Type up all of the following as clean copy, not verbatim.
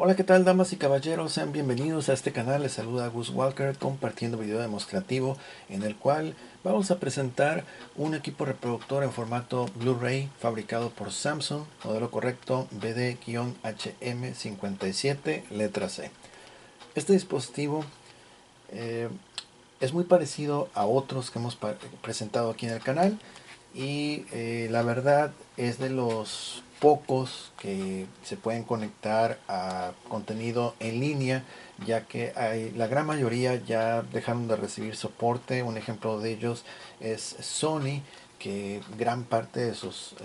Hola, ¿qué tal, damas y caballeros? Sean bienvenidos a este canal. Les saluda Gus Walker compartiendo video demostrativo en el cual vamos a presentar un equipo reproductor en formato Blu-ray fabricado por Samsung, modelo correcto BD-HM57 letra C. Este dispositivo eh, es muy parecido a otros que hemos presentado aquí en el canal y la verdad es de los pocos que se pueden conectar a contenido en línea, ya que la gran mayoría ya dejaron de recibir soporte. Un ejemplo de ellos es Sony, que gran parte de sus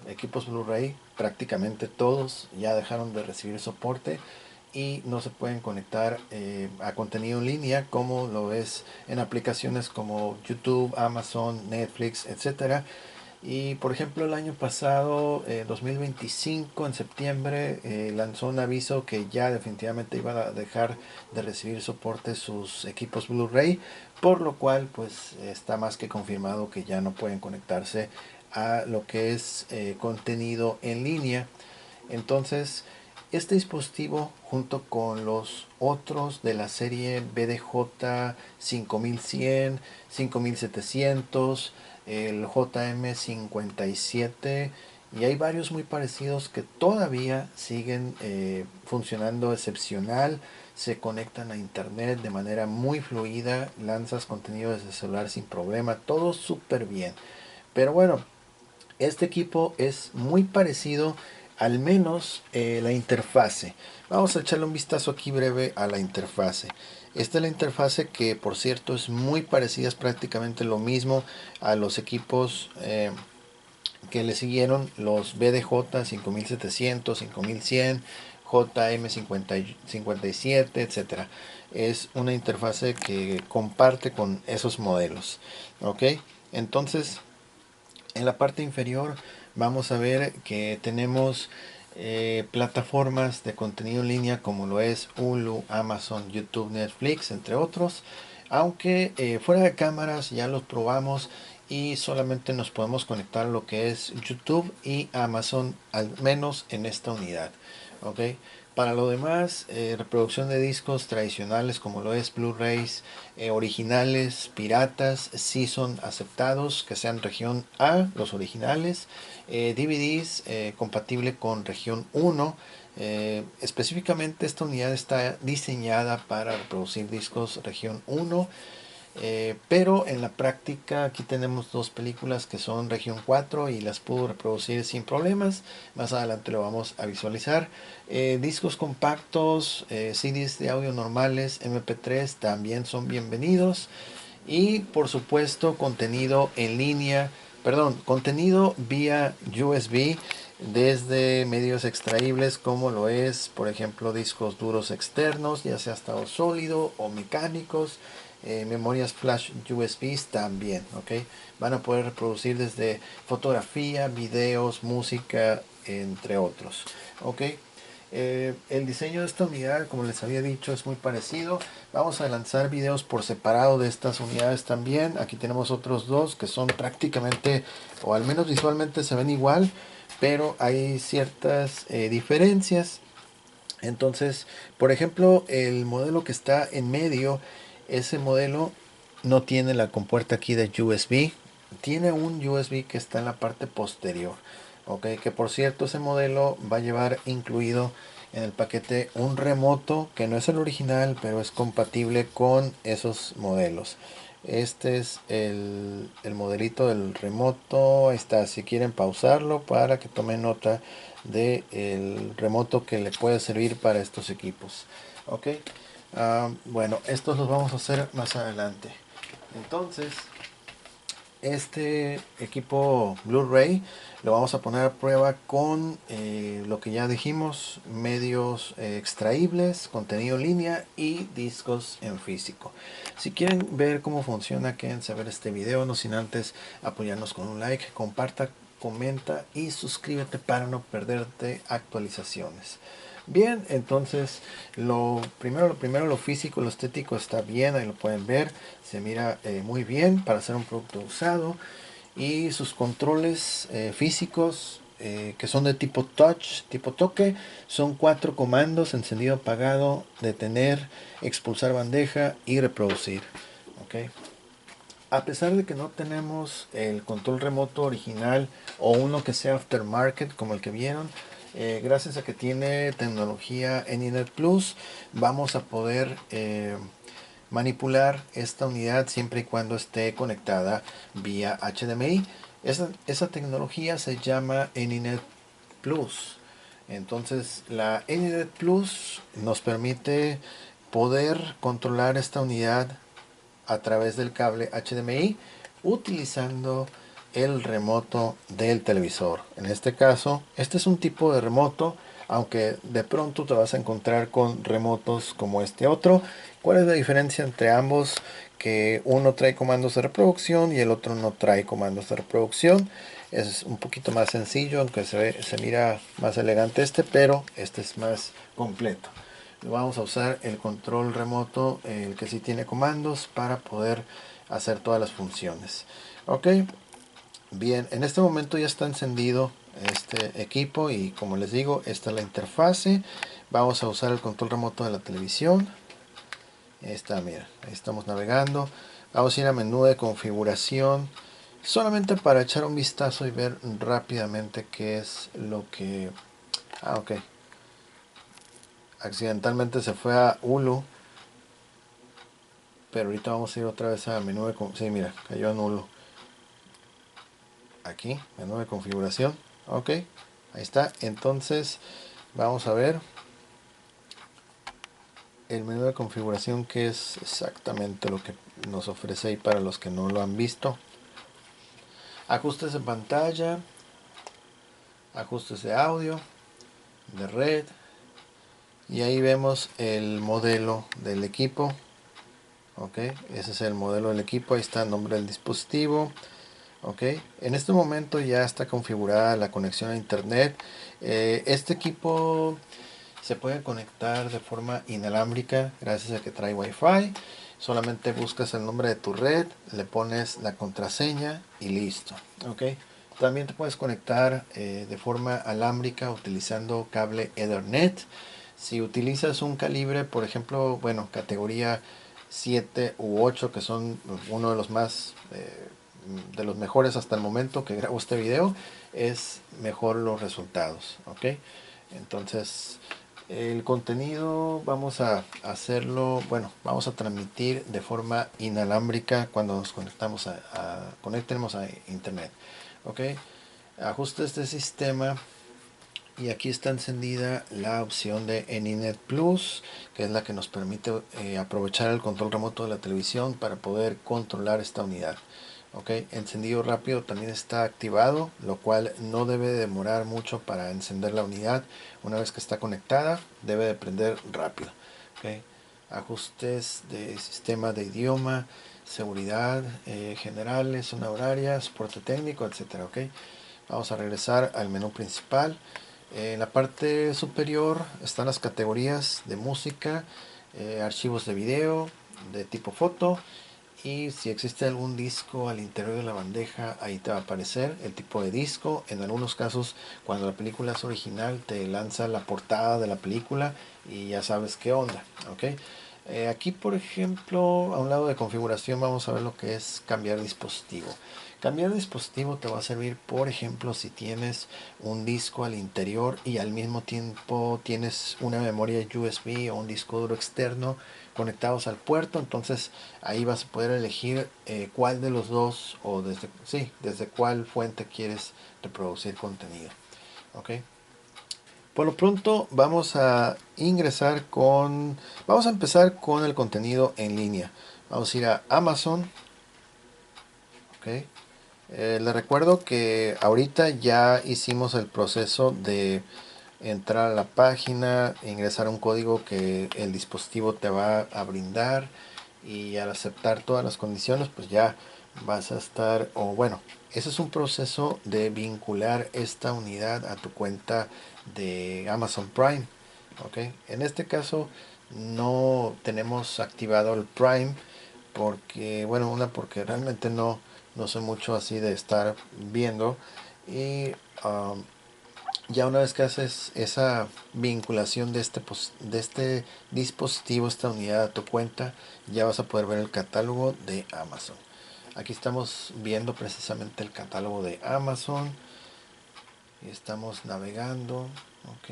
equipos Blu-ray, prácticamente todos, ya dejaron de recibir soporte y no se pueden conectar a contenido en línea como lo es en aplicaciones como YouTube, Amazon, Netflix, etcétera. Y por ejemplo el año pasado, 2025 en septiembre, lanzó un aviso que ya definitivamente iba a dejar de recibir soporte sus equipos Blu-ray, por lo cual pues está más que confirmado que ya no pueden conectarse a lo que es contenido en línea. Entonces, este dispositivo, junto con los otros de la serie BDJ 5100, 5700, el JM57, y hay varios muy parecidos que todavía siguen funcionando excepcional, se conectan a internet de manera muy fluida, lanzas contenido desde el celular sin problema, todo súper bien. Pero bueno, este equipo es muy parecido, al menos la interfase. Vamos a echarle un vistazo aquí breve a la interfase. Esta es la interfase que, por cierto, es muy parecida, es prácticamente lo mismo a los equipos que le siguieron, los BDJ 5700, 5100, JM57, etcétera. Es una interfase que comparte con esos modelos. ¿Ok? Entonces, en la parte inferior vamos a ver que tenemos plataformas de contenido en línea como lo es Hulu, Amazon, YouTube, Netflix, entre otros. Aunque fuera de cámaras ya los probamos y solamente nos podemos conectar a lo que es YouTube y Amazon, al menos en esta unidad. ¿Ok? Para lo demás, reproducción de discos tradicionales como lo es Blu-rays, originales, piratas, sí son aceptados, que sean región A, los originales, DVDs compatible con región 1. Específicamente esta unidad está diseñada para reproducir discos región 1, pero en la práctica aquí tenemos dos películas que son región 4 y las puedo reproducir sin problemas. Más adelante lo vamos a visualizar. Discos compactos, CDs de audio normales, MP3 también son bienvenidos. Y por supuesto contenido en línea, perdón, contenido vía USB desde medios extraíbles como lo es, por ejemplo, discos duros externos, ya sea estado sólido o mecánicos, memorias flash USBs también, ¿ok? Van a poder reproducir desde fotografía, videos, música, entre otros, ¿ok? El diseño de esta unidad, como les había dicho, es muy parecido. Vamos a lanzar videos por separado de estas unidades también. Aquí tenemos otros dos que son prácticamente, o al menos visualmente se ven igual, pero hay ciertas diferencias. Entonces, por ejemplo, el modelo que está en medio, ese modelo no tiene la compuerta aquí de USB. Tiene un USB que está en la parte posterior. Ok, que por cierto ese modelo va a llevar incluido en el paquete un remoto que no es el original, pero es compatible con esos modelos. Este es el modelito del remoto. Ahí está, si quieren pausarlo para que tomen nota del remoto que le puede servir para estos equipos. Ok, bueno, estos los vamos a hacer más adelante. Entonces, este equipo Blu-ray lo vamos a poner a prueba con lo que ya dijimos, medios extraíbles, contenido en línea y discos en físico. Si quieren ver cómo funciona, quédense a ver este video, no sin antes apoyarnos con un like, comparta, comenta y suscríbete para no perderte actualizaciones. Bien, entonces lo primero, lo físico, lo estético está bien, ahí lo pueden ver, se mira muy bien para ser un producto usado y sus controles físicos que son de tipo touch, tipo toque. Son 4 comandos: encendido, apagado, detener, expulsar bandeja y reproducir. ¿Ok? A pesar de que no tenemos el control remoto original o uno que sea aftermarket como el que vieron, gracias a que tiene tecnología Anynet Plus, vamos a poder manipular esta unidad siempre y cuando esté conectada vía HDMI. Esa tecnología se llama Anynet Plus. Entonces la Anynet Plus nos permite poder controlar esta unidad a través del cable HDMI utilizando el remoto del televisor. En este caso, este es un tipo de remoto, aunque de pronto te vas a encontrar con remotos como este otro. ¿Cuál es la diferencia entre ambos? Que uno trae comandos de reproducción y el otro no trae comandos de reproducción. Es un poquito más sencillo, aunque se mira más elegante este, pero este es más completo. Vamos a usar el control remoto, el que sí tiene comandos, para poder hacer todas las funciones. Ok, bien, en este momento ya está encendido este equipo y como les digo, esta es la interfase. Vamos a usar el control remoto de la televisión. Ahí está, mira, ahí estamos navegando. Vamos a ir a menú de configuración, solamente para echar un vistazo y ver rápidamente qué es lo que... Ah, ok. Accidentalmente se fue a Hulu. Pero ahorita vamos a ir otra vez a menú de... Sí, mira, cayó en nulo. Aquí, menú de configuración. Ok, ahí está. Entonces, vamos a ver el menú de configuración, que es exactamente lo que nos ofrece ahí para los que no lo han visto. Ajustes de pantalla, ajustes de audio, de red. Y ahí vemos el modelo del equipo. Ok, ese es el modelo del equipo. Ahí está el nombre del dispositivo. Ok, en este momento ya está configurada la conexión a internet. Este equipo se puede conectar de forma inalámbrica gracias a que trae Wi-Fi. Solamente buscas el nombre de tu red, le pones la contraseña y listo. Ok, también te puedes conectar de forma alámbrica utilizando cable Ethernet. Si utilizas un calibre, por ejemplo, bueno, categoría 7 u 8, que son uno de los más de los mejores hasta el momento que grabo este video, es mejor los resultados. Ok, entonces el contenido vamos a hacerlo, bueno, vamos a transmitir de forma inalámbrica cuando nos conectemos a internet. Ok, ajustes de sistema. Y aquí está encendida la opción de Anynet Plus, que es la que nos permite aprovechar el control remoto de la televisión para poder controlar esta unidad. Ok, encendido rápido también está activado, lo cual no debe demorar mucho para encender la unidad. Una vez que está conectada, debe de prender rápido. Ok, ajustes de sistema de idioma, seguridad, generales, zona horaria, soporte técnico, etcétera. Ok, vamos a regresar al menú principal. En la parte superior están las categorías de música, archivos de video, de tipo foto, y si existe algún disco al interior de la bandeja, ahí te va a aparecer el tipo de disco. En algunos casos, cuando la película es original, te lanza la portada de la película y ya sabes qué onda. ¿Ok? Aquí, por ejemplo, a un lado de configuración, vamos a ver lo que es cambiar dispositivo. Cambiar dispositivo te va a servir, por ejemplo, si tienes un disco al interior y al mismo tiempo tienes una memoria USB o un disco duro externo conectados al puerto. Entonces ahí vas a poder elegir cuál de los dos, o desde cuál fuente quieres reproducir contenido. ¿Ok? Por lo pronto vamos a empezar con el contenido en línea. Vamos a ir a Amazon. ¿Ok? Les recuerdo que ahorita ya hicimos el proceso de entrar a la página, ingresar un código que el dispositivo te va a brindar, y al aceptar todas las condiciones, pues ya vas a estar, o bueno, ese es un proceso de vincular esta unidad a tu cuenta de Amazon Prime. ¿Ok? En este caso no tenemos activado el Prime porque, bueno, porque realmente no soy mucho así de estar viendo, y Ya una vez que haces esa vinculación de este dispositivo, esta unidad a tu cuenta, ya vas a poder ver el catálogo de Amazon. Aquí estamos viendo precisamente el catálogo de Amazon y estamos navegando. Ok.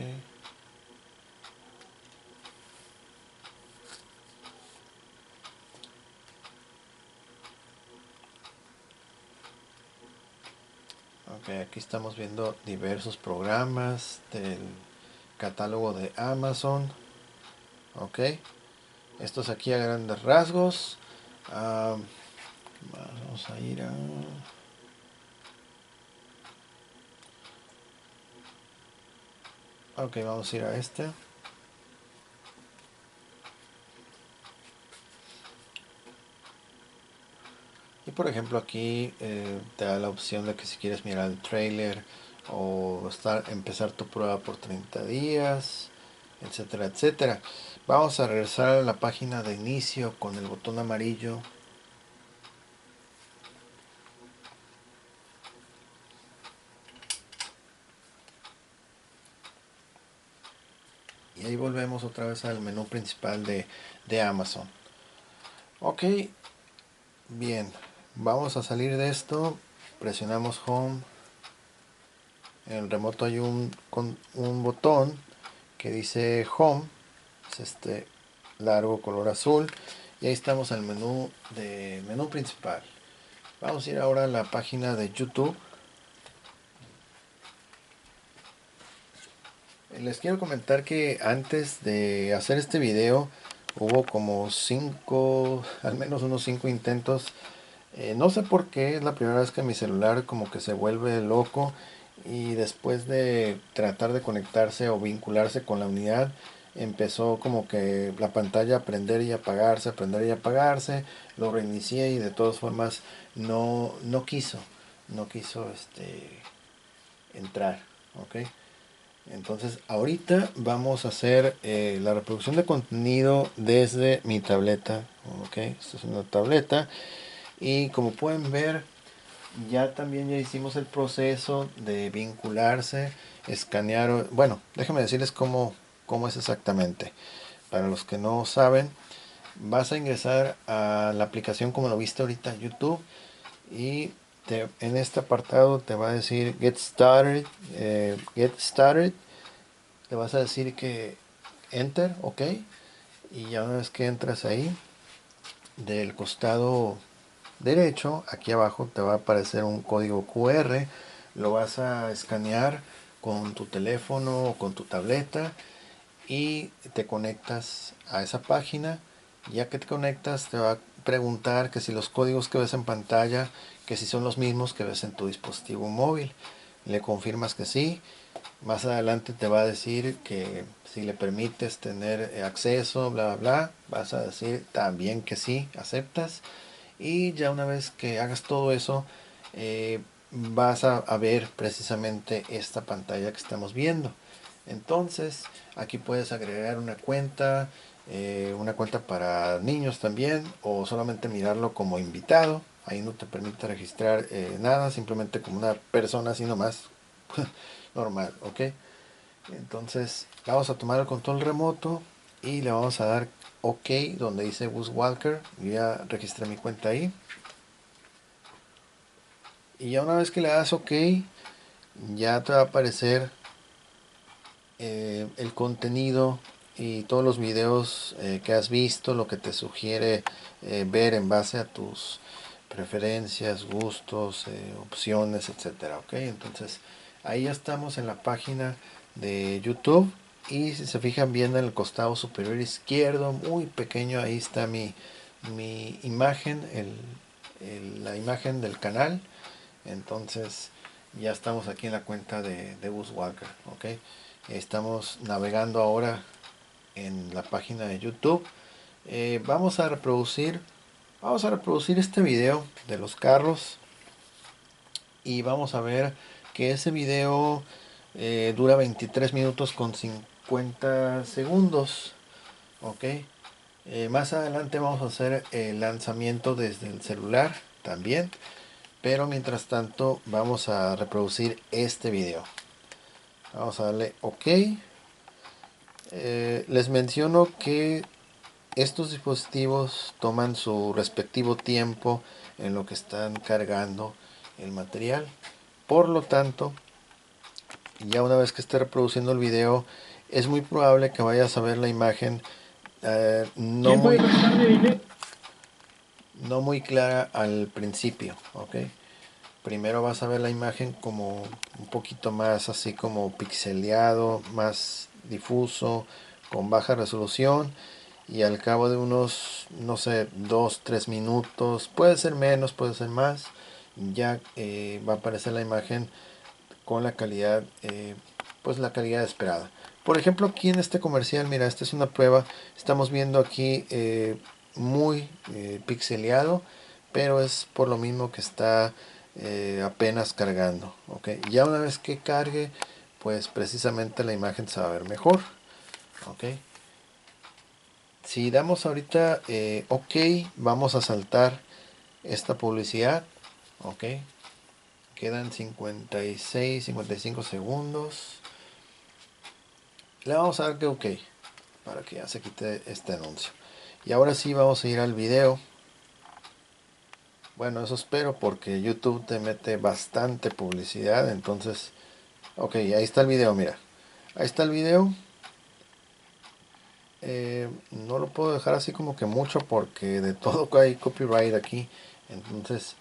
Ok, aquí estamos viendo diversos programas del catálogo de Amazon. Ok, estos aquí a grandes rasgos. Ah, vamos a ir a... Ok, vamos a ir a este. Y por ejemplo aquí te da la opción de que si quieres mirar el trailer o empezar tu prueba por 30 días, etcétera, etcétera. Vamos a regresar a la página de inicio con el botón amarillo. Y ahí volvemos otra vez al menú principal de Amazon. Ok, bien. Vamos a salir de esto. Presionamos Home. En el remoto hay un botón que dice Home. Es este largo color azul. Y ahí estamos en el menú principal. Vamos a ir ahora a la página de YouTube. Les quiero comentar que antes de hacer este video hubo como 5, al menos unos 5 intentos. No sé por qué, es la primera vez que mi celular como que se vuelve loco y después de tratar de conectarse o vincularse con la unidad, empezó como que la pantalla a prender y apagarse, lo reinicié y de todas formas no quiso entrar, ¿ok? Entonces ahorita vamos a hacer la reproducción de contenido desde mi tableta, ¿ok? Esta es una tableta y como pueden ver ya hicimos el proceso de vincularse, escanear, bueno, déjenme decirles cómo es exactamente. Para los que no saben, vas a ingresar a la aplicación como lo viste ahorita, YouTube, y en este apartado te va a decir Get Started, le vas a decir que Enter, ok, y ya una vez que entras ahí, del costado derecho, aquí abajo te va a aparecer un código QR, lo vas a escanear con tu teléfono o con tu tableta y te conectas a esa página. Ya que te conectas te va a preguntar que si los códigos que ves en pantalla, que si son los mismos que ves en tu dispositivo móvil. Le confirmas que sí. Más adelante te va a decir que si le permites tener acceso, bla, bla, bla. Vas a decir también que sí, aceptas. Y ya una vez que hagas todo eso, vas a ver precisamente esta pantalla que estamos viendo. Entonces, aquí puedes agregar una cuenta para niños también, o solamente mirarlo como invitado. Ahí no te permite registrar nada, simplemente como una persona así nomás, normal, ¿ok? Entonces, vamos a tomar el control remoto y le vamos a dar OK donde dice Bushwalker. Yo ya registré mi cuenta ahí. Y ya una vez que le das OK, ya te va a aparecer el contenido y todos los videos que has visto, lo que te sugiere ver en base a tus preferencias, gustos, opciones, etcétera. Ok, entonces ahí ya estamos en la página de YouTube. Y si se fijan bien en el costado superior izquierdo, muy pequeño, ahí está mi imagen, la imagen del canal. Entonces ya estamos aquí en la cuenta de Bushwalker, ¿ok? Estamos navegando ahora en la página de YouTube. Vamos a reproducir este video de los carros y vamos a ver que ese video dura 23 minutos con 50 segundos, ¿ok? Más adelante vamos a hacer el lanzamiento desde el celular también. Pero mientras tanto vamos a reproducir este video. Vamos a darle OK. Les menciono que estos dispositivos toman su respectivo tiempo en lo que están cargando el material. Por lo tanto, ya una vez que esté reproduciendo el video, es muy probable que vayas a ver la imagen no muy clara al principio, ¿ok? Primero vas a ver la imagen como un poquito más así como pixeleado, más difuso, con baja resolución, y al cabo de unos, no sé, 2-3 minutos, puede ser menos, puede ser más, ya va a aparecer la imagen con la calidad, pues la calidad esperada. Por ejemplo, aquí en este comercial, mira, esta es una prueba, estamos viendo aquí muy pixeleado, pero es por lo mismo que está apenas cargando. ¿Ok? Ya una vez que cargue, pues precisamente la imagen se va a ver mejor. ¿Ok? Si damos ahorita OK, vamos a saltar esta publicidad. ¿Ok? Quedan 55 segundos. Le vamos a dar que OK para que ya se quite este anuncio. Y ahora sí vamos a ir al video. Bueno, eso espero porque YouTube te mete bastante publicidad. Entonces, OK, ahí está el video, mira. Ahí está el video. No lo puedo dejar así como que mucho porque de todo hay copyright aquí. Entonces,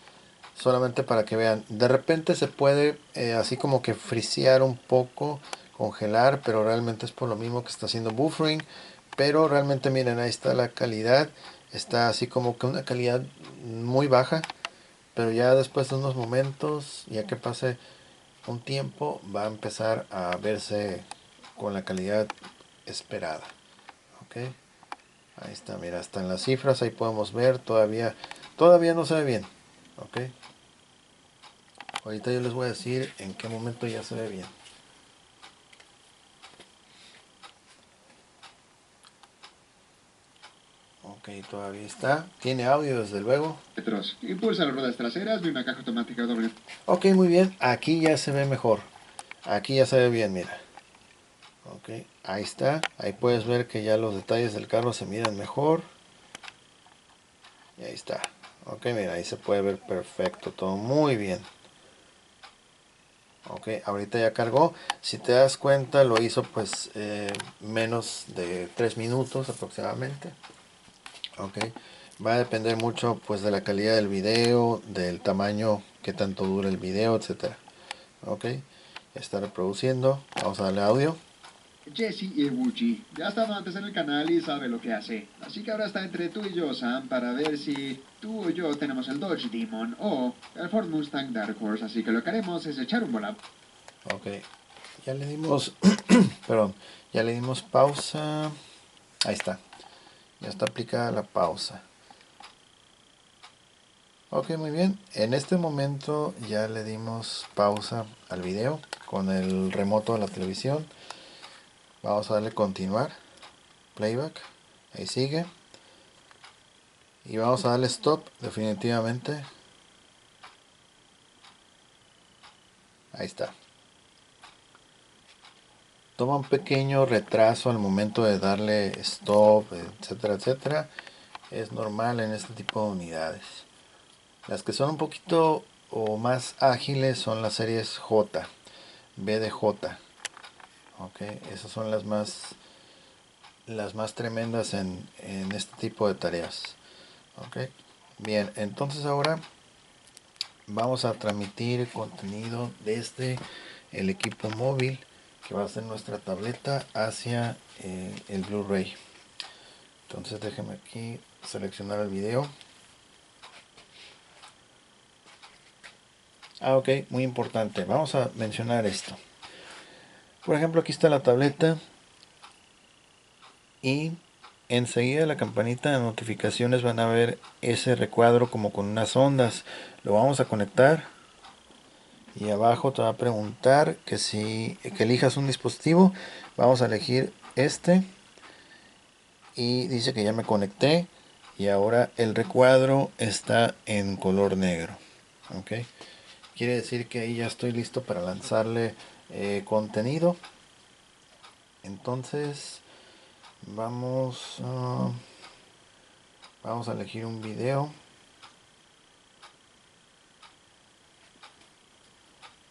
solamente para que vean. De repente se puede así como que frisear un poco, congelar, pero realmente es por lo mismo que está haciendo buffering. Pero realmente miren, ahí está la calidad. Está así como que una calidad muy baja. Pero ya después de unos momentos, ya que pase un tiempo, va a empezar a verse con la calidad esperada. Ok, ahí está, mira, hasta en las cifras ahí podemos ver, todavía no se ve bien. Ok, ahorita yo les voy a decir en qué momento ya se ve bien. Ok, todavía está, tiene audio desde luego. Impulsa las ruedas traseras de una caja automática doble. Ok, muy bien, aquí ya se ve mejor, aquí ya se ve bien, mira. Ok, ahí está, ahí puedes ver que ya los detalles del carro se miran mejor. Y ahí está. Ok, mira, ahí se puede ver perfecto, todo muy bien. Ok, ahorita ya cargó. Si te das cuenta, lo hizo pues menos de 3 minutos aproximadamente. Ok, va a depender mucho pues de la calidad del video, del tamaño, que tanto dura el video, etcétera. Ok, ya está reproduciendo. Vamos a darle audio. Jesse Iwuchi ya ha estado antes en el canal y sabe lo que hace. Así que ahora está entre tú y yo, Sam, para ver si tú o yo tenemos el Dodge Demon o el Ford Mustang Dark Horse. Así que lo que haremos es echar un volado. Ok, ya le dimos, perdón, ya le dimos pausa. Ahí está, ya está aplicada la pausa. Ok, muy bien. En este momento ya le dimos pausa al video con el remoto de la televisión. Vamos a darle continuar, playback. Ahí sigue. Y vamos a darle stop definitivamente. Ahí está. Toma un pequeño retraso al momento de darle stop, etcétera, etcétera. Es normal en este tipo de unidades. Las que son un poquito o más ágiles son las series J, B de J. Ok, esas son las más tremendas en este tipo de tareas. Ok, bien, entonces ahora vamos a transmitir contenido desde el equipo móvil, que va a ser nuestra tableta, hacia el Blu-ray. Entonces déjenme aquí seleccionar el video. Ok, muy importante, vamos a mencionar esto. Por ejemplo, aquí está la tableta y enseguida la campanita de notificaciones van a ver ese recuadro como con unas ondas. Lo vamos a conectar y abajo te va a preguntar que elijas un dispositivo. Vamos a elegir este y dice que ya me conecté y ahora el recuadro está en color negro. Ok, quiere decir que ahí ya estoy listo para lanzarle contenido. Entonces vamos a elegir un video.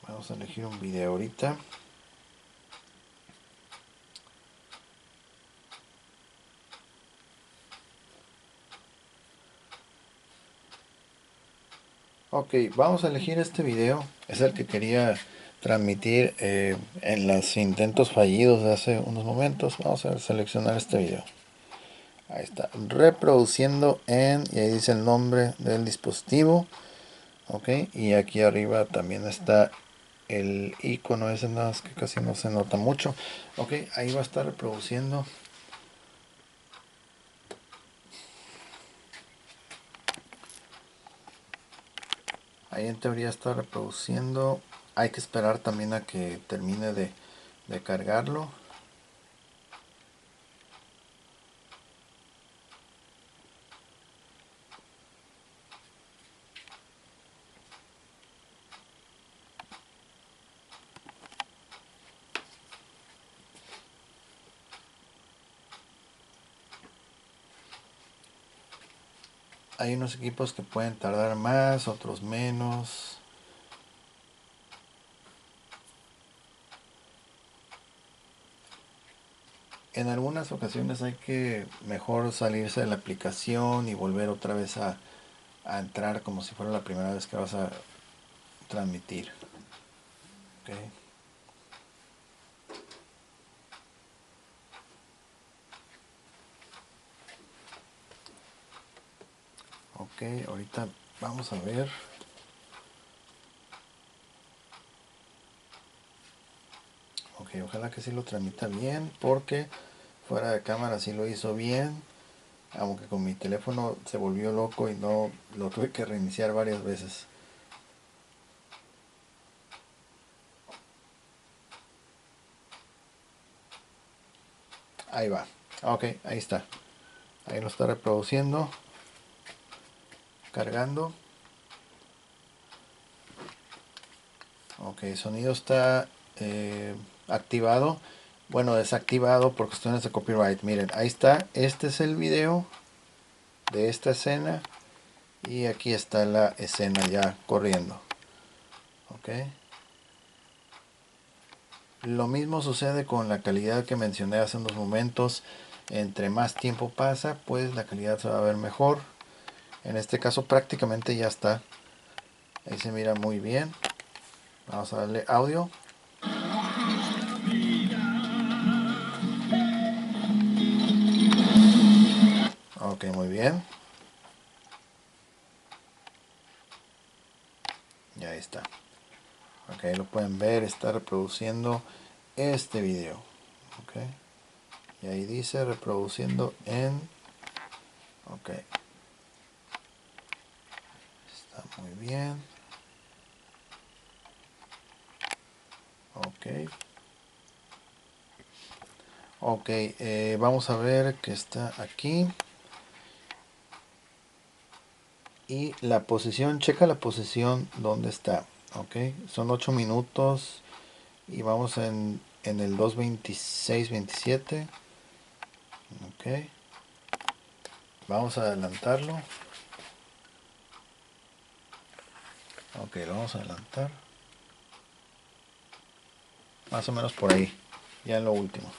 Vamos a elegir un video ahorita. Ok, vamos a elegir este video. Es el que quería transmitir en los intentos fallidos de hace unos momentos. Vamos a seleccionar este video. Ahí está, reproduciendo en, y ahí dice el nombre del dispositivo. Ok, y aquí arriba también está el icono ese, nada más que casi no se nota mucho. Ok, ahí va a estar reproduciendo. Ahí en teoría está reproduciendo. Hay que esperar también a que termine de cargarlo. Hay unos equipos que pueden tardar más, otros menos. En algunas ocasiones hay que mejor salirse de la aplicación y volver otra vez a entrar como si fuera la primera vez que vas a transmitir. Okay. Ok, ahorita vamos a ver. Ok, ojalá que sí lo transmita bien, porque fuera de cámara sí lo hizo bien, aunque con mi teléfono se volvió loco y no lo tuve que reiniciar varias veces. Ahí va. Ok, ahí está. Ahí lo está reproduciendo. Cargando. Ok, el sonido está activado. Bueno, desactivado por cuestiones de copyright. Miren, ahí está. Este es el video de esta escena. Y aquí está la escena ya corriendo. Ok. Lo mismo sucede con la calidad que mencioné hace unos momentos. Entre más tiempo pasa, pues la calidad se va a ver mejor. En este caso prácticamente ya está. Ahí se mira muy bien. Vamos a darle audio. Ok, muy bien. Y ahí está. Ok, lo pueden ver, está reproduciendo este video. Ok. Y ahí dice reproduciendo en... Ok. Está muy bien. Ok. Ok, vamos a ver que está aquí. Y la posición, checa la posición donde está. Ok, son 8 minutos. Y vamos en el 2:26:27. Ok. Vamos a adelantarlo. Ok, lo vamos a adelantar. Más o menos por ahí. Ya en lo último.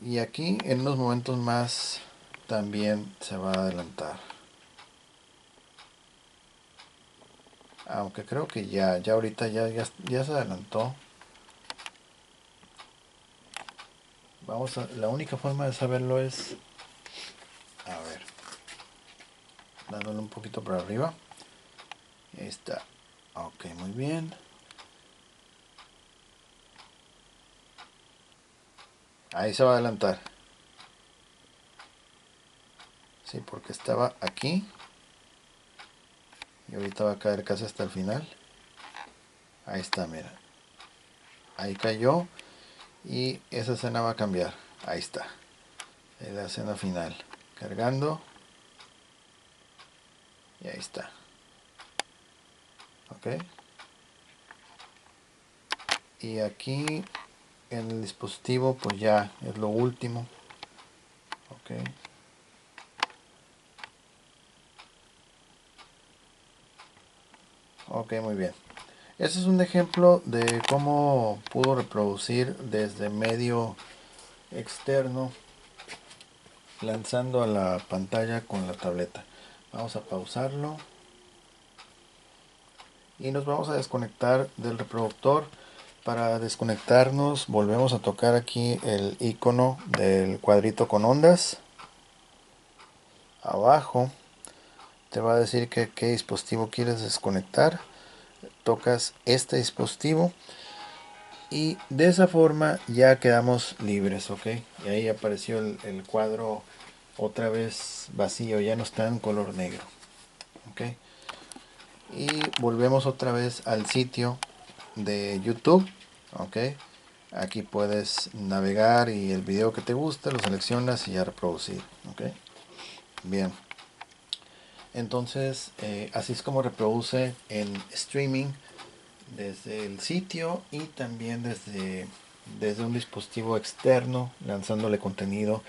Y aquí en unos momentos más también se va a adelantar. Aunque creo que ya ahorita ya se adelantó. La única forma de saberlo es, a ver, dándole un poquito para arriba. Ahí está. Ok, muy bien. Ahí se va a adelantar. Sí, porque estaba aquí. Y ahorita va a caer casi hasta el final. Ahí está, mira. Ahí cayó. Y esa escena va a cambiar. Ahí está. Es la escena final. Cargando. Y ahí está. Ok. Y aquí en el dispositivo pues ya es lo último. Ok. Ok, muy bien. Este es un ejemplo de cómo pudo reproducir desde medio externo lanzando a la pantalla con la tableta. Vamos a pausarlo y nos vamos a desconectar del reproductor. Para desconectarnos volvemos a tocar aquí el icono del cuadrito con ondas. Abajo te va a decir que qué dispositivo quieres desconectar. Tocas este dispositivo y de esa forma ya quedamos libres, ok. Y ahí apareció el cuadro otra vez vacío, ya no está en color negro, ok. Y volvemos otra vez al sitio de YouTube, ok. Aquí puedes navegar y el video que te gusta lo seleccionas y ya reproducir, ok. Bien, entonces así es como reproduce en streaming desde el sitio y también desde un dispositivo externo, lanzándole contenido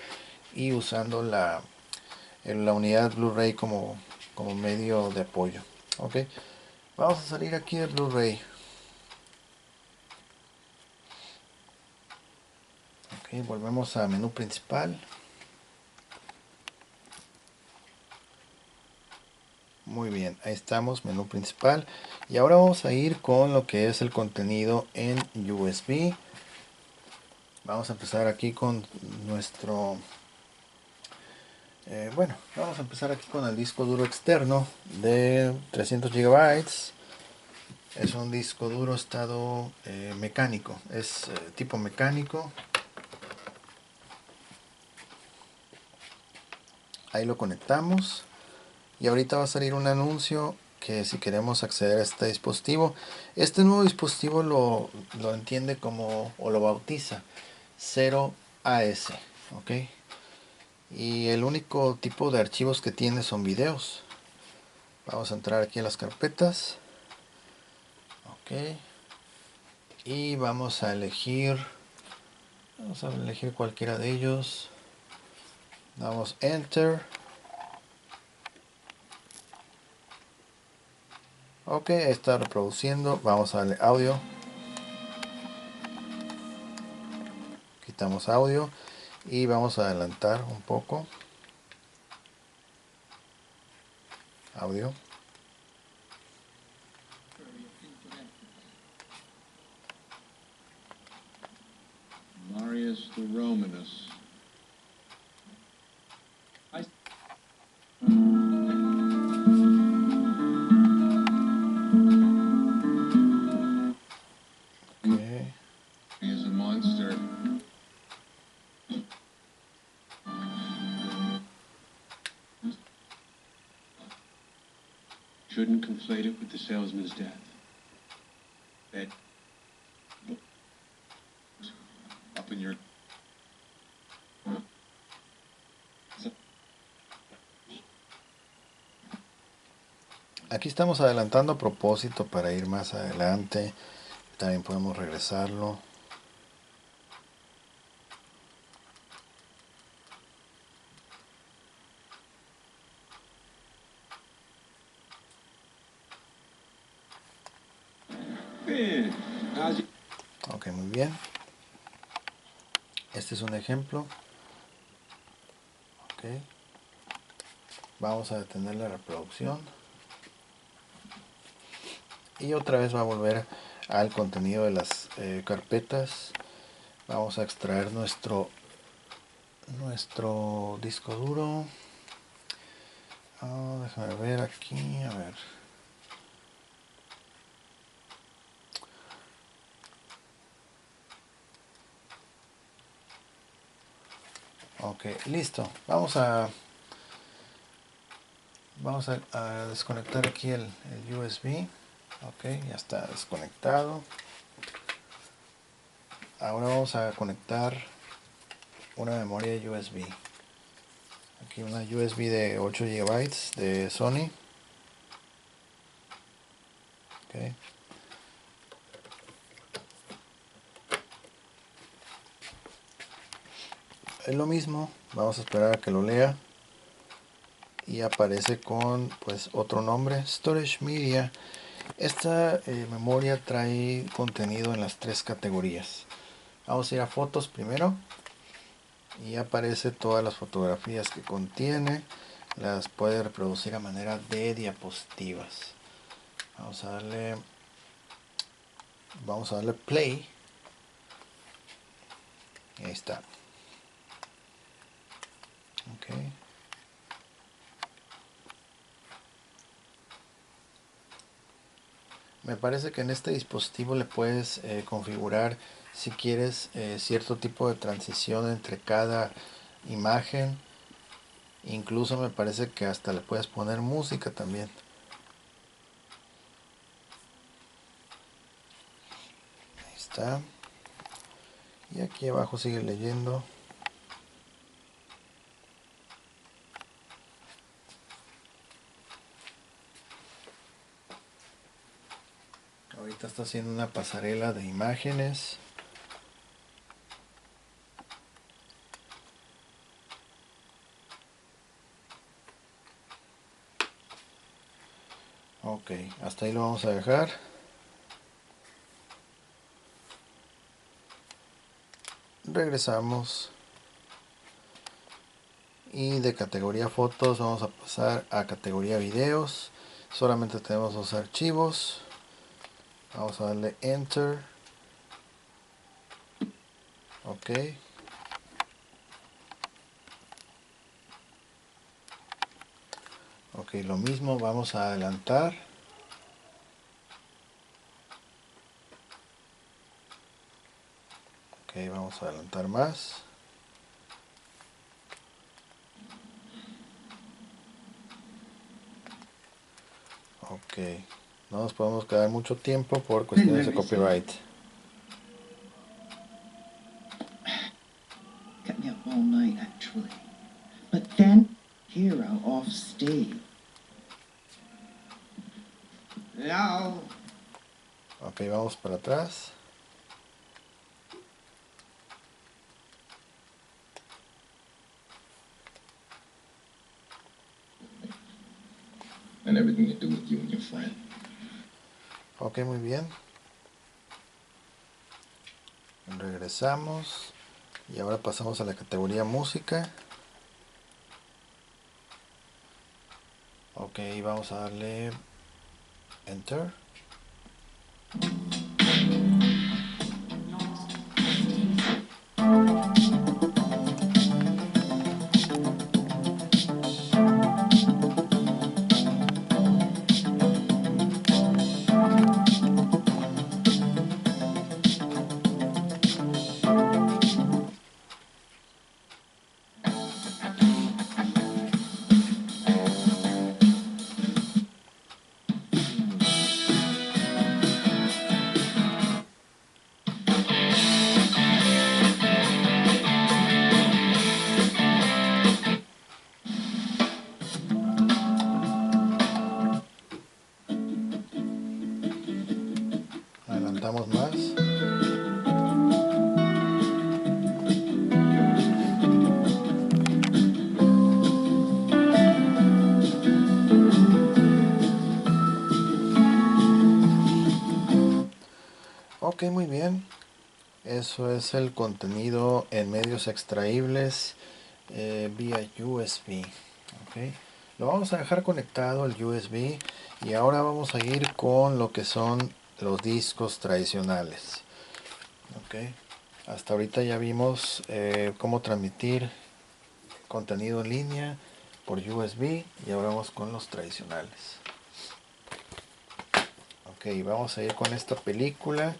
y usando la unidad Blu-ray como medio de apoyo. Ok, vamos a salir aquí de Blu-ray. Ok, volvemos a menú principal. Muy bien, ahí estamos, menú principal. Y ahora vamos a ir con lo que es el contenido en USB. Vamos a empezar aquí con nuestro... bueno, vamos a empezar aquí con el disco duro externo de 300 gigabytes. Es un disco duro estado mecánico, es tipo mecánico. Ahí lo conectamos y ahorita va a salir un anuncio que si queremos acceder a este dispositivo, este nuevo dispositivo lo entiende como, o lo bautiza 0AS, ok. Y el único tipo de archivos que tiene son videos. Vamos a entrar aquí a las carpetas, ok, y vamos a elegir cualquiera de ellos. Damos enter. Ok, está reproduciendo. Vamos a darle audio. Quitamos audio y vamos a adelantar un poco. Audio. Marius the Romanus. Okay. He is a monster. Shouldn't conflate it with the salesman's death. That up in your... Aquí estamos adelantando a propósito para ir más adelante. También podemos regresarlo. Ok, muy bien. Este es un ejemplo. Ok. Vamos a detener la reproducción. Y otra vez va a volver al contenido de las carpetas. Vamos a extraer nuestro disco duro. Déjame ver aquí, a ver. Ok, listo. Vamos a desconectar aquí el USB. Ok, ya está desconectado. Ahora vamos a conectar una memoria USB. Aquí una USB de 8 GB de Sony. Okay. Es lo mismo, vamos a esperar a que lo lea y aparece con pues otro nombre, Storage Media. Esta memoria trae contenido en las tres categorías. Vamos a ir a fotos primero y aparece todas las fotografías que contiene. Las puede reproducir a manera de diapositivas. Vamos a darle play. Ahí está. Ok. Me parece que en este dispositivo le puedes configurar si quieres cierto tipo de transición entre cada imagen. Incluso me parece que hasta le puedes poner música también. Ahí está. Y aquí abajo sigue leyendo. Ahorita está haciendo una pasarela de imágenes. Ok, hasta ahí lo vamos a dejar. Regresamos. Y de categoría fotos vamos a pasar a categoría videos. Solamente tenemos dos archivos. Vamos a darle enter. Ok. Ok, lo mismo, vamos a adelantar. Ok, vamos a adelantar más. Ok, no nos podemos quedar mucho tiempo por cuestiones de copyright. Kept me up all night, actually. But then, Hero off stage. Hello? Ok, vamos para atrás. And everything to do with you and your friend. Ok, muy bien. Regresamos. Y ahora pasamos a la categoría música. Ok, vamos a darle enter. Adelantamos más. Ok, muy bien. Eso es el contenido en medios extraíbles vía USB. Okay. Lo vamos a dejar conectado al USB y ahora vamos a ir con lo que son los discos tradicionales. Okay. Hasta ahorita ya vimos cómo transmitir contenido en línea por USB y ahora vamos con los tradicionales. Ok, vamos a ir con esta película.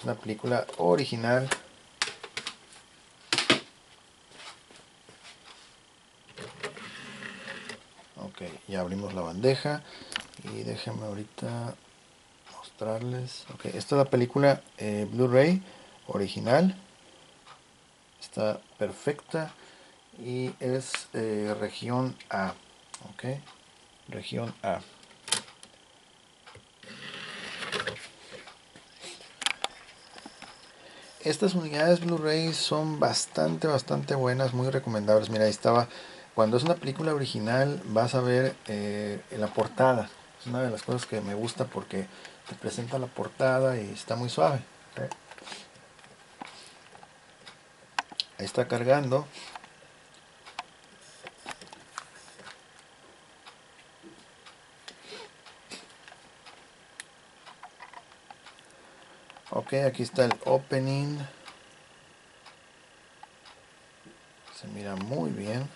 Una película original. Ok, ya abrimos la bandeja y déjenme ahorita mostrarles. Ok, esta es la película Blu-ray original. Está perfecta y es región A. Ok, región A. Estas unidades Blu-ray son bastante buenas, muy recomendables. Mira, ahí estaba. Cuando es una película original, vas a ver en la portada. Es una de las cosas que me gusta porque te presenta la portada y está muy suave. ¿Ok? Ahí está cargando. Ok, aquí está el opening. Se mira muy bien.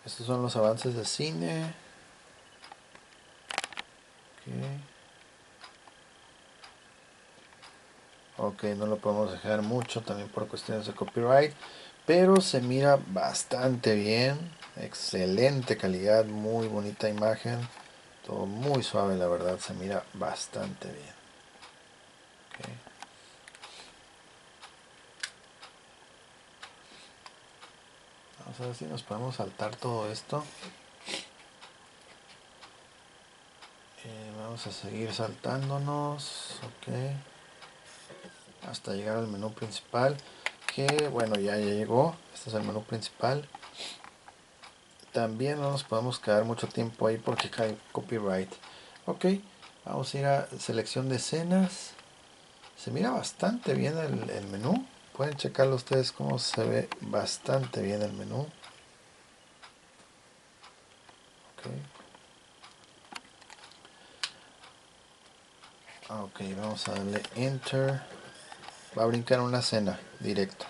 Estos son los avances de cine. Ok, no lo podemos dejar mucho también por cuestiones de copyright, pero se mira bastante bien, excelente calidad, muy bonita imagen, todo muy suave, la verdad, se mira bastante bien. Okay. Vamos a ver si nos podemos saltar todo esto. Vamos a seguir saltándonos, ok, hasta llegar al menú principal, que bueno, ya llegó. Este es el menú principal. También no nos podemos quedar mucho tiempo ahí porque cae copyright. Ok, vamos a ir a selección de escenas. Se mira bastante bien el menú. Pueden checarlo ustedes cómo se ve bastante bien el menú. Ok, vamos a darle enter. Va a brincar una escena directo.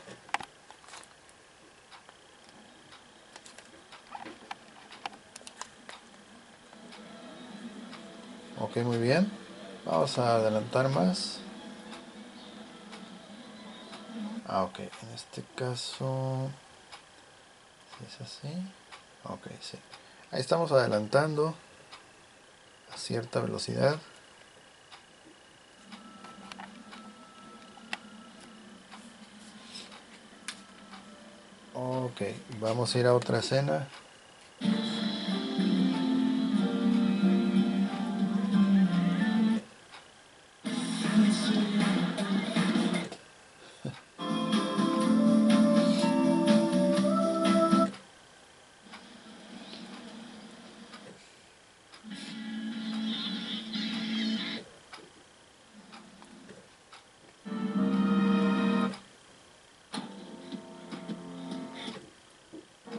Ok, muy bien. Vamos a adelantar más. Ok, en este caso es así. Ok, sí. Ahí estamos adelantando a cierta velocidad. Ok, vamos a ir a otra escena.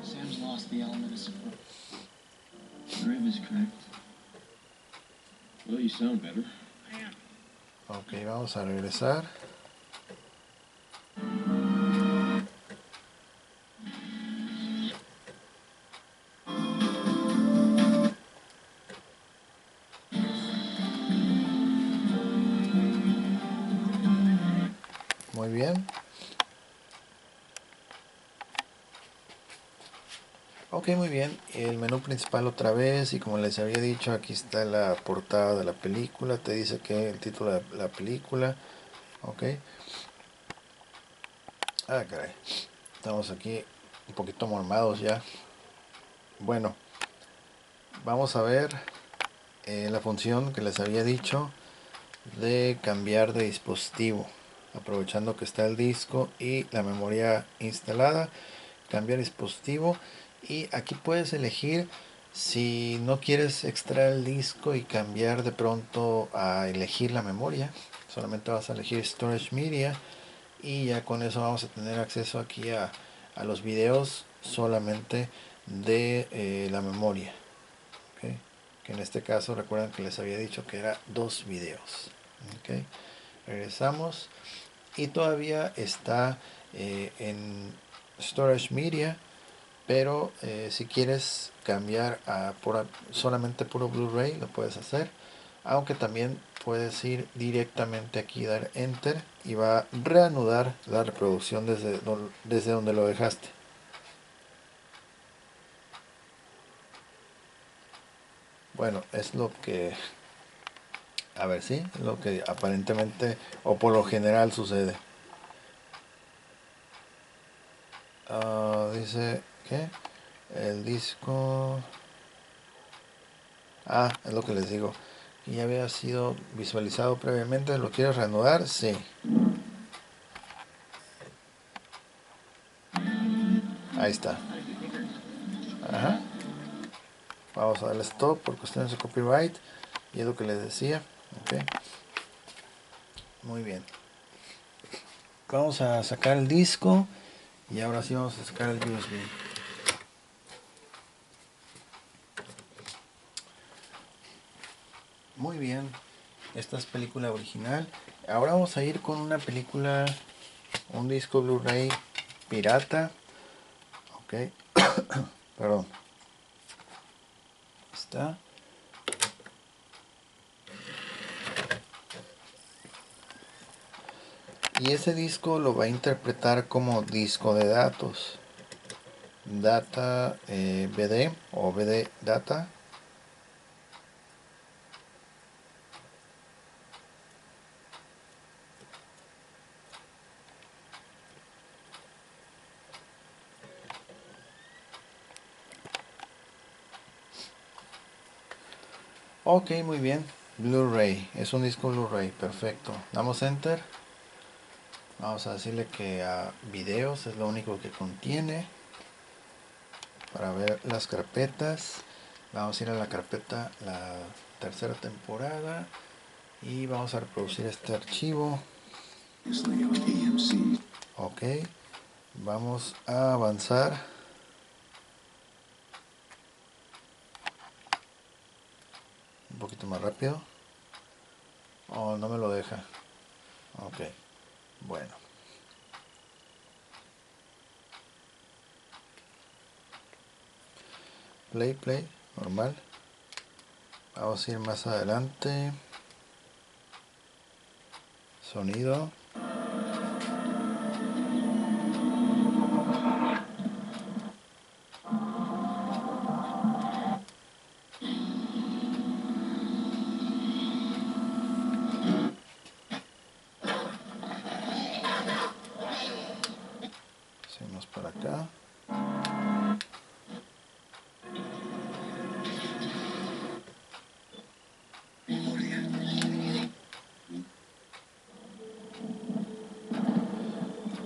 Sam's lost the element of surprise. The rib is cracked. Well, you sound better. Ok, vamos a regresar. Muy bien. Ok, muy bien. El menú principal otra vez. Y como les había dicho, aquí está la portada de la película. Te dice que el título de la película. Ok. Ah, caray. Estamos aquí un poquito mormados ya. Bueno, vamos a ver la función que les había dicho de cambiar de dispositivo. Aprovechando que está el disco y la memoria instalada, cambiar dispositivo. Y aquí puedes elegir si no quieres extraer el disco y cambiar de pronto a elegir la memoria. Solamente vas a elegir Storage Media y ya con eso vamos a tener acceso aquí a los videos solamente de la memoria. ¿Okay? Que en este caso recuerden que les había dicho que era 2 videos. ¿Okay? Regresamos y todavía está en Storage Media, pero si quieres cambiar a solamente puro Blu-ray lo puedes hacer, aunque también puedes ir directamente aquí, dar enter y va a reanudar la reproducción desde donde lo dejaste. Bueno, es lo que A ver, sí, lo que aparentemente o por lo general sucede. Dice que el disco... es lo que les digo. Y ya había sido visualizado previamente. ¿Lo quieres reanudar? Sí. Ahí está. Ajá. Vamos a darle stop por cuestiones de copyright. Y es lo que les decía. Ok. Muy bien. Vamos a sacar el disco. Y ahora sí vamos a sacar el USB. Muy bien. Esta es película original. Ahora vamos a ir con una película, un disco Blu-ray pirata. Ok. Perdón. Está. Y ese disco lo va a interpretar como disco de datos. Data BD o BD Data. Ok, muy bien. Blu-ray. Es un disco Blu-ray. Perfecto. Damos Enter. Vamos a decirle que a videos es lo único que contiene. Para ver las carpetas. Vamos a ir a la carpeta la tercera temporada. Y vamos a reproducir este archivo. Ok. Vamos a avanzar. Un poquito más rápido. Oh, no me lo deja. Ok. Bueno. Play. Normal. Vamos a ir más adelante. Sonido. Seguimos para acá.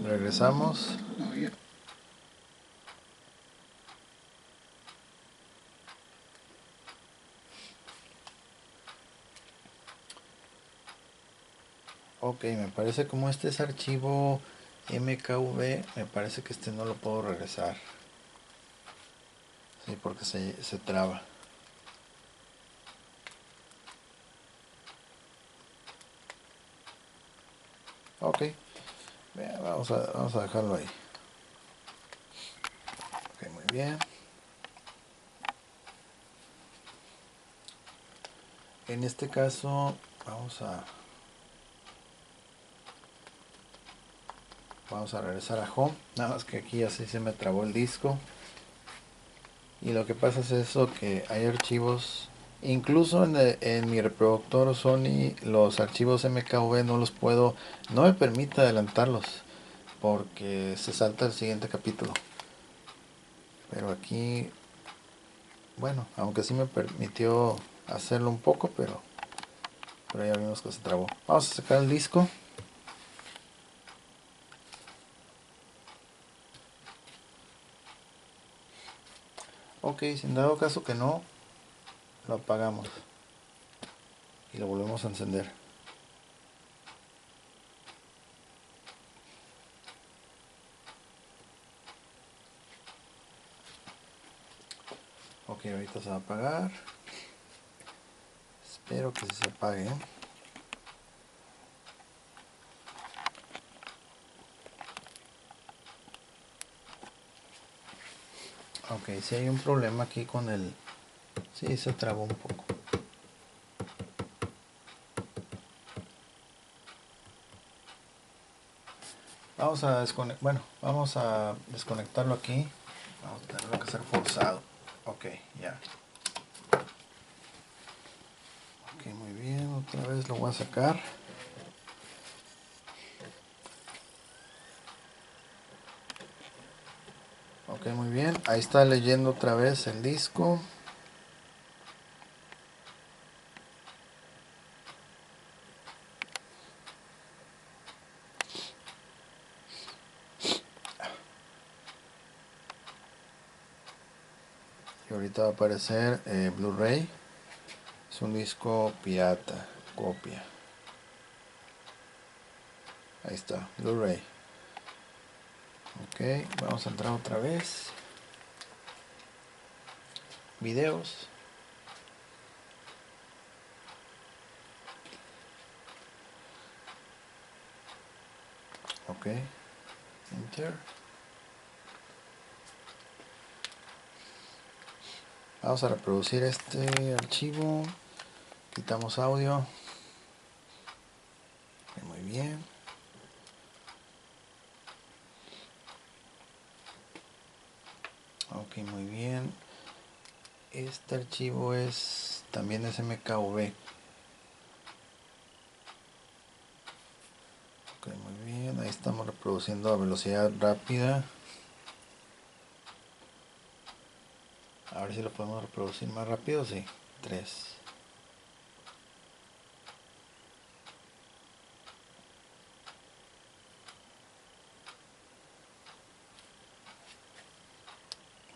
Regresamos. Ok, me parece como este es archivo MKV, me parece que este no lo puedo regresar. Sí, porque se traba. Ok, vamos a dejarlo ahí. Ok, muy bien. En este caso vamos a regresar a home. Nada más que aquí así se me trabó el disco. Y lo que pasa es eso, que hay archivos, incluso en mi reproductor Sony, los archivos MKV no me permite adelantarlos porque se salta el siguiente capítulo. Pero aquí, bueno, aunque sí me permitió hacerlo un poco, pero ya vimos que se trabó. Vamos a sacar el disco. Ok, si en dado caso que no, lo apagamos y lo volvemos a encender. Ok, ahorita se va a apagar. Espero que se apague. Ok, si hay un problema aquí con el... Sí, se trabó un poco. Vamos a desconectarlo aquí. Vamos a tenerlo que hacer forzado. Ok, ya. Ok, muy bien, otra vez lo voy a sacar. Ok, muy bien, ahí está leyendo otra vez el disco. Y ahorita va a aparecer Blu-ray. Es un disco pirata, copia. Ahí está, Blu-ray. Ok, vamos a entrar otra vez. Videos. Ok, enter. Vamos a reproducir este archivo. Quitamos audio. Ok, muy bien. Ok, muy bien. Este archivo es también SMKV. Ok, muy bien. Ahí estamos reproduciendo a velocidad rápida. A ver si lo podemos reproducir más rápido. Sí, 3.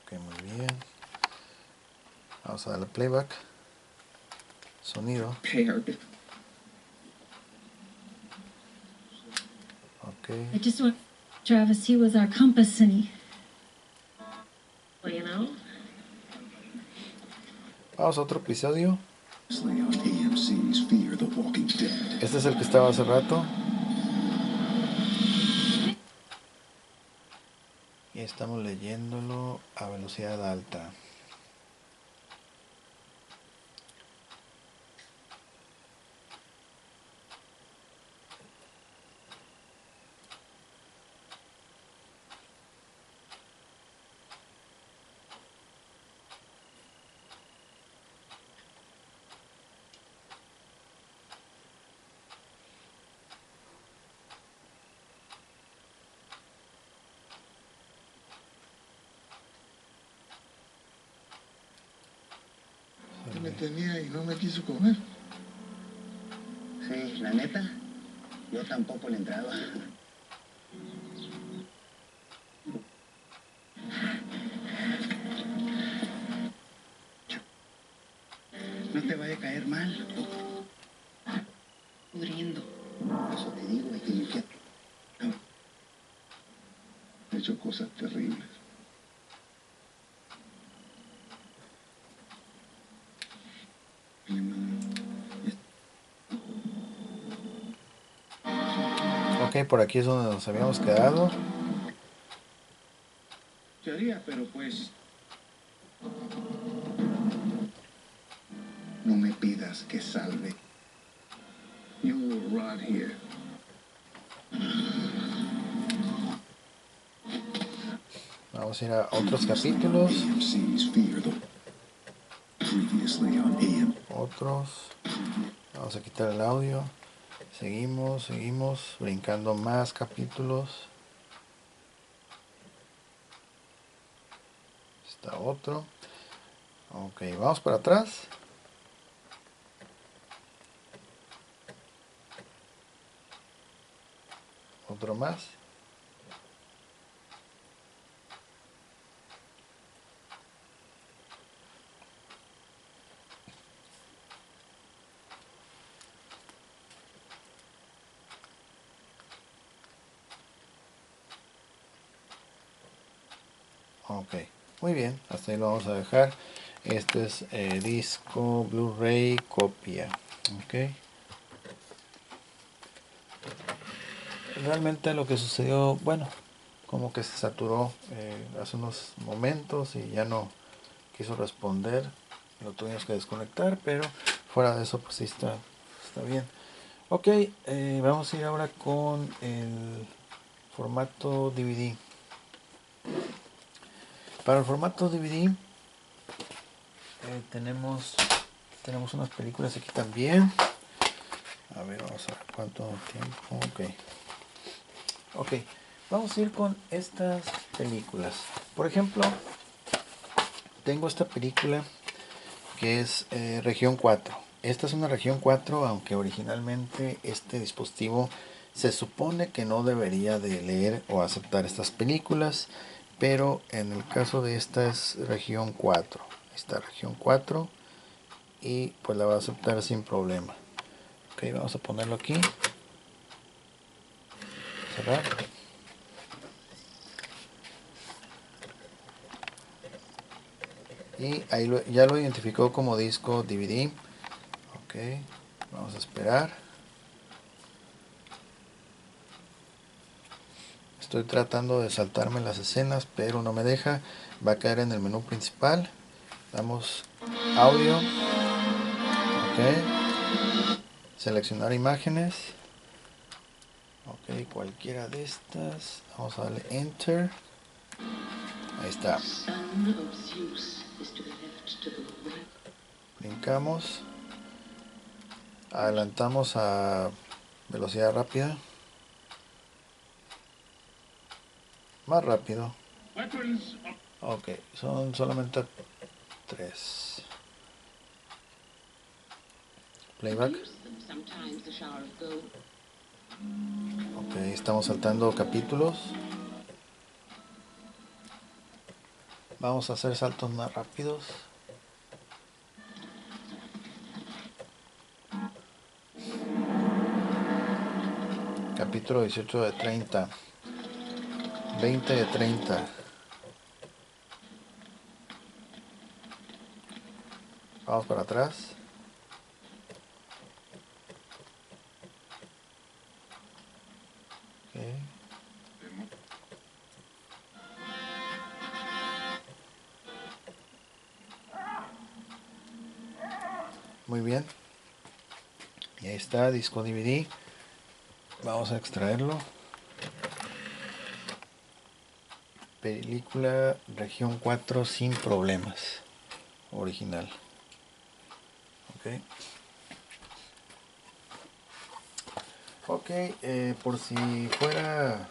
Ok, muy bien. Vamos a darle playback. Sonido. Ok. I just want Travis. He was our compass, and he, well, you know. Vamos a otro episodio. On AMC's Fear the Walking Dead. Este es el que estaba hace rato. Y estamos leyéndolo a velocidad alta. Me tenía y no me quiso comer. Sí, la neta, yo tampoco le entraba. No te vaya a caer mal. Pudriendo. Por eso te digo, hay que limpiar. He hecho cosas terribles. Ok, por aquí es donde nos habíamos quedado. Se haría, pero pues... No me pidas que salve. You will rot here. Vamos a ir a otros capítulos. AMC's Fear the... Previously on AM. Otros. Vamos a quitar el audio. Seguimos, brincando más capítulos. Está otro. Ok, vamos para atrás. Otro más. Ok, muy bien, hasta ahí lo vamos a dejar. Este es disco Blu-ray copia. Ok. Realmente lo que sucedió, bueno, como que se saturó hace unos momentos y ya no quiso responder. Lo tuvimos que desconectar, pero fuera de eso pues sí está bien. Ok, vamos a ir ahora con el formato DVD. Para el formato DVD tenemos Tenemos unas películas aquí también. A ver, vamos a ver cuánto tiempo. Ok, vamos a ir con estas películas. Por ejemplo, tengo esta película que es región 4. Esta es una región 4, aunque originalmente este dispositivo se supone que no debería de leer o aceptar estas películas, pero en el caso de esta es región 4. Esta región 4 y pues la va a aceptar sin problema. Ok, vamos a ponerlo aquí. Cerrar. Y ahí ya lo identificó como disco DVD. Ok, vamos a esperar. Estoy tratando de saltarme las escenas, pero no me deja. Va a caer en el menú principal. Damos audio. Ok. Seleccionar imágenes. Ok, cualquiera de estas. Vamos a darle Enter. Ahí está. Brincamos. Adelantamos a velocidad rápida. Más rápido. Ok, son solamente 3. Playback. Ok, estamos saltando capítulos. Vamos a hacer saltos más rápidos. Capítulo 18 de 30. 20 de 30. Vamos para atrás. Okay. Muy bien. Y ahí está, disco DVD. Vamos a extraerlo. Película región 4 sin problemas. Original. Ok. Ok, por si fuera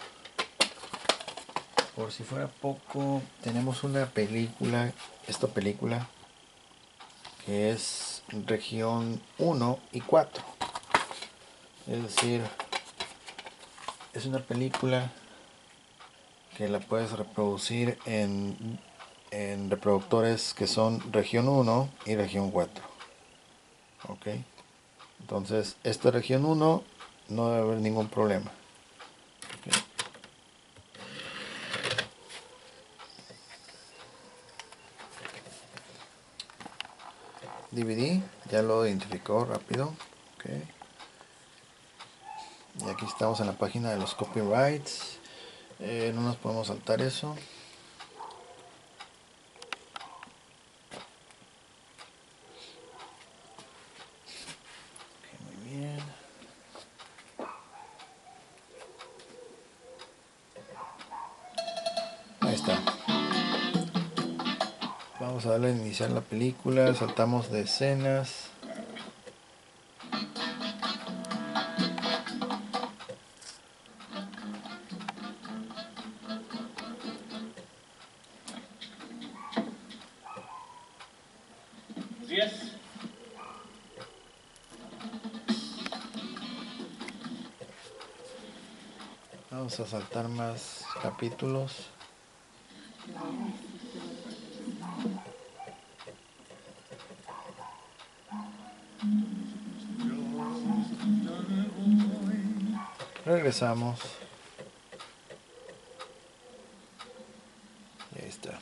poco, tenemos una película, esta película que es región 1 y 4. Es decir, es una película que la puedes reproducir en reproductores que son región 1 y región 4. Ok, entonces esta región 1 no debe haber ningún problema. Okay. DVD, ya lo identificó rápido. Okay. Y aquí estamos en la página de los copyrights. No nos podemos saltar eso. Okay, muy bien. Ahí está. Vamos a darle a iniciar la película. Saltamos de escenas. Vamos a saltar más capítulos. Regresamos. Y ahí está.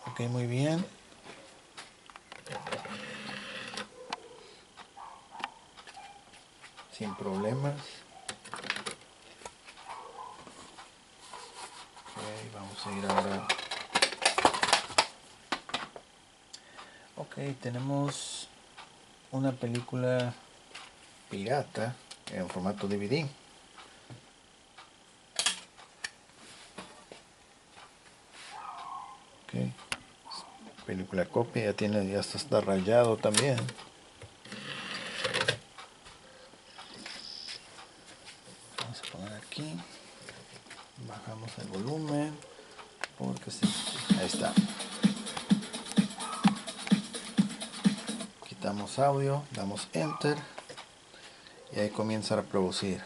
Ok, muy bien. Sin problemas. Ok, vamos a ir ahora. Ok, tenemos una película pirata en formato DVD. Ok, película copia, ya está rayado también. Vamos a poner aquí, bajamos el volumen porque sí, ahí está. Quitamos audio, damos enter y ahí comienza a reproducir.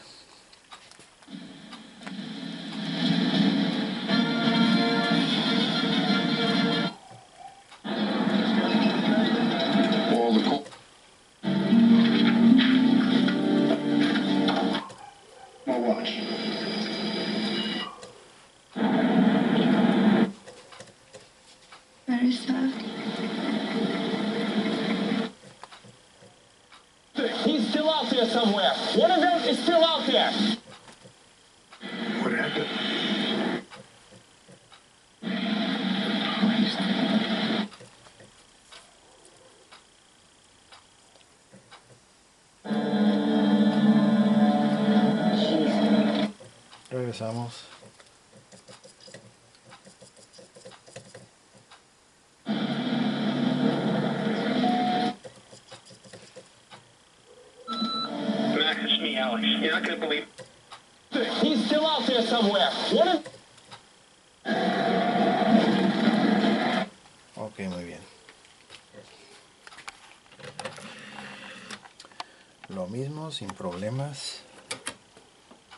Very soft. He's still out there somewhere. One of them is still out there. What happened? Regresamos. Max, it's me, Alex. You're not gonna believe. He's still out there somewhere. One of. Ok, muy bien. Lo mismo, sin problemas.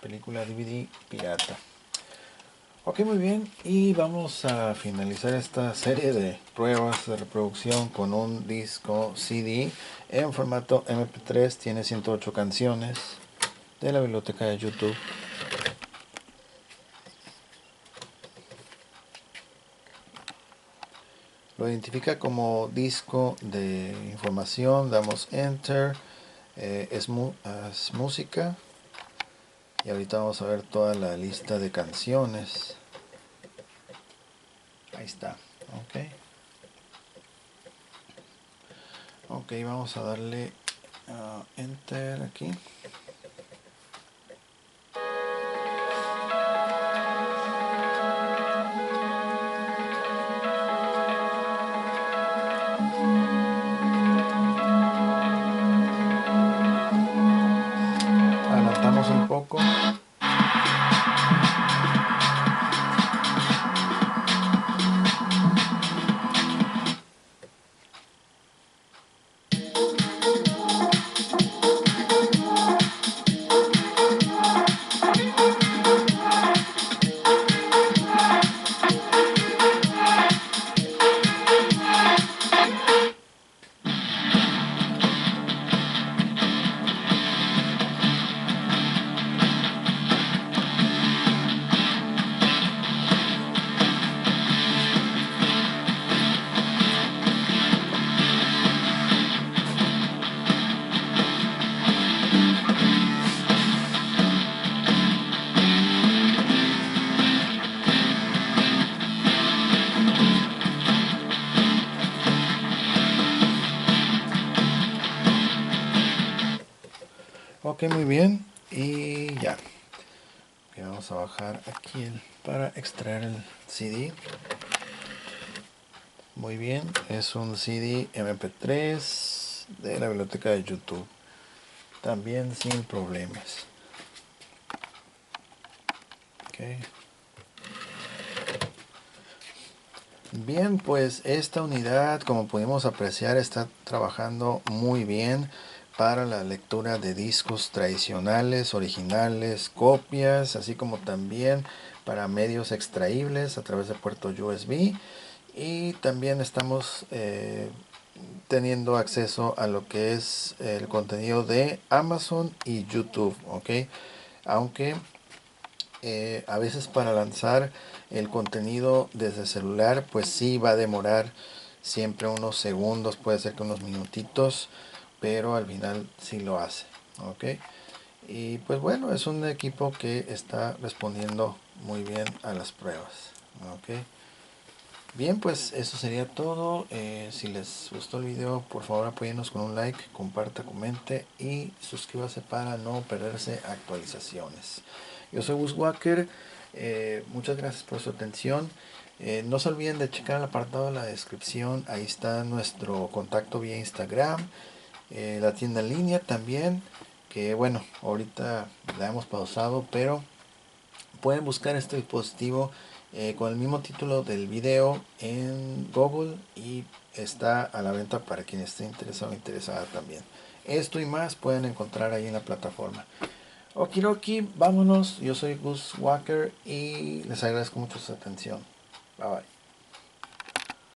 Película DVD pirata. Ok, muy bien. Y vamos a finalizar esta serie de pruebas de reproducción con un disco CD en formato MP3. Tiene 108 canciones de la biblioteca de YouTube. Lo identifica como disco de información. Damos enter. Es música. Y ahorita vamos a ver toda la lista de canciones. Ahí está. Ok, vamos a darle enter aquí. Adelantamos un poco. Ok, muy bien. Y ya. Okay, vamos a bajar aquí para extraer el CD. Muy bien. Es un CD MP3 de la biblioteca de YouTube. También sin problemas. Okay. Bien, pues esta unidad, como pudimos apreciar, está trabajando muy bien para la lectura de discos tradicionales, originales, copias, así como también para medios extraíbles a través de puerto USB. Y también estamos teniendo acceso a lo que es el contenido de Amazon y YouTube, ¿ok? Aunque a veces para lanzar el contenido desde celular pues sí va a demorar siempre unos segundos, puede ser que unos minutitos, pero al final sí lo hace, ok. Y pues bueno, es un equipo que está respondiendo muy bien a las pruebas, ok. Bien, pues eso sería todo. Si les gustó el video, por favor apóyennos con un like, comparta, comente y suscríbase para no perderse actualizaciones. Yo soy Bushwhacker, muchas gracias por su atención. No se olviden de checar el apartado de la descripción. Ahí está nuestro contacto vía Instagram, la tienda en línea también, que bueno, ahorita la hemos pausado, pero pueden buscar este dispositivo con el mismo título del video en Google y está a la venta para quien esté interesado o interesada también. Esto y más pueden encontrar ahí en la plataforma. Okidoki, vámonos. Yo soy Gus Walker y les agradezco mucho su atención. Bye bye.